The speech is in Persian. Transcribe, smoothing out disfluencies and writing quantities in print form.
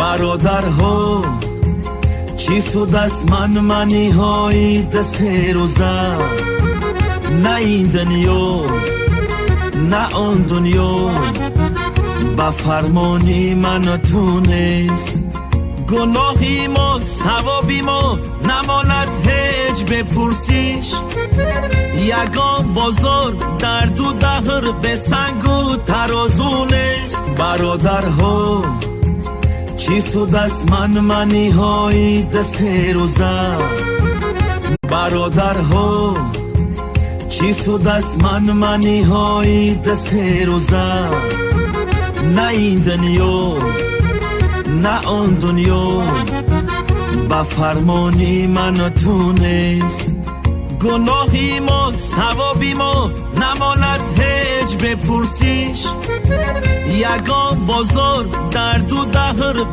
برادرها چی سود از منی های دسته روزه نه این دنیا نه آن دنیا با فرمانی من تونست گناهی ما ثوابی ما نماند هیچ بپرسیش یگان بازار در دو دهر به سنگ و ترازو نیست برادرها چی سود از منی های دسته روزه برادرها چی سود از منی های دسته روزه نه این دنیا نه آن دنیا با فرمانی من تونست گناهی ما ثوابی ما نماند هیچ بپرسیش یگان بازار در دو دهر